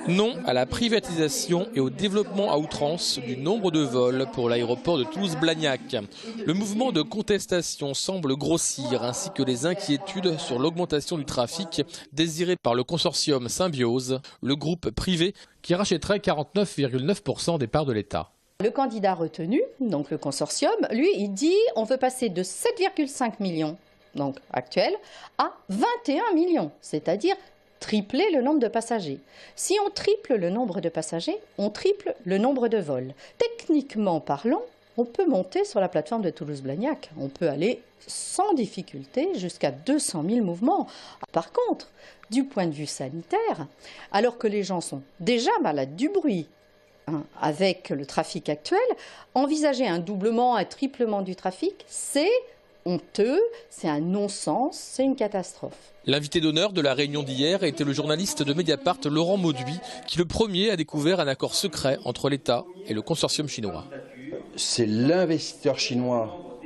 Non à la privatisation et au développement à outrance du nombre de vols pour l'aéroport de Toulouse-Blagnac. Le mouvement de contestation semble grossir, ainsi que les inquiétudes sur l'augmentation du trafic désirée par le consortium Symbiose, le groupe privé qui rachèterait 49,9% des parts de l'État. Le candidat retenu, donc le consortium, lui, il dit on veut passer de 7,5 millions, donc actuels, à 21 millions, c'est-à-dire tripler le nombre de passagers. Si on triple le nombre de passagers, on triple le nombre de vols. Techniquement parlant, on peut monter sur la plateforme de Toulouse-Blagnac. On peut aller sans difficulté jusqu'à 200 000 mouvements. Par contre, du point de vue sanitaire, alors que les gens sont déjà malades du bruit, avec le trafic actuel, envisager un doublement, un triplement du trafic, c'est honteux, c'est un non-sens, c'est une catastrophe. L'invité d'honneur de la réunion d'hier était le journaliste de Mediapart Laurent Mauduit, qui le premier a découvert un accord secret entre l'État et le consortium chinois. C'est l'investisseur chinois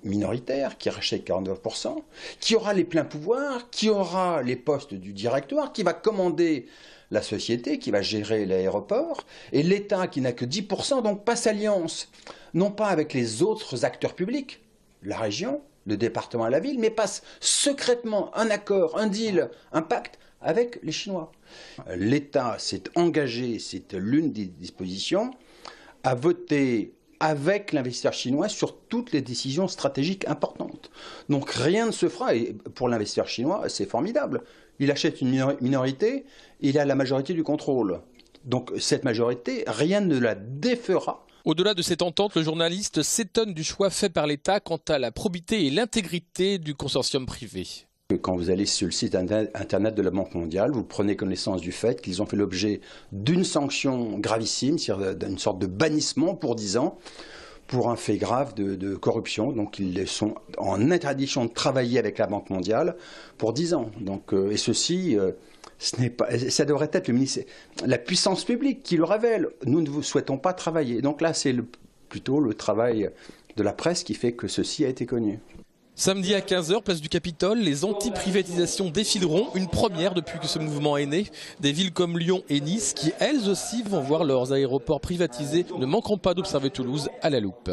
minoritaire qui rachète 49%, qui aura les pleins pouvoirs, qui aura les postes du directoire, qui va commander la société, qui va gérer l'aéroport, et l'État qui n'a que 10%, donc passe alliance, non pas avec les autres acteurs publics, la région, le département et la ville, mais passe secrètement un accord, un deal, un pacte avec les Chinois. L'État s'est engagé, c'est l'une des dispositions, à voter avec l'investisseur chinois sur toutes les décisions stratégiques importantes. Donc rien ne se fera, et pour l'investisseur chinois, c'est formidable. Il achète une minorité, il a la majorité du contrôle. Donc cette majorité, rien ne la défera. Au-delà de cette entente, le journaliste s'étonne du choix fait par l'État quant à la probité et l'intégrité du consortium privé. Quand vous allez sur le site internet de la Banque mondiale, vous prenez connaissance du fait qu'ils ont fait l'objet d'une sanction gravissime, c'est-à-dire d'une sorte de bannissement pour 10 ans, pour un fait grave de corruption. Donc ils sont en interdiction de travailler avec la Banque mondiale pour 10 ans. Donc, et ceci, ça devrait être la puissance publique qui le révèle. Nous ne souhaitons pas travailler. Donc là, c'est plutôt le travail de la presse qui fait que ceci a été connu. Samedi à 15h, place du Capitole, les anti-privatisations défileront, une première depuis que ce mouvement est né. Des villes comme Lyon et Nice, qui elles aussi vont voir leurs aéroports privatisés, ne manqueront pas d'observer Toulouse à la loupe.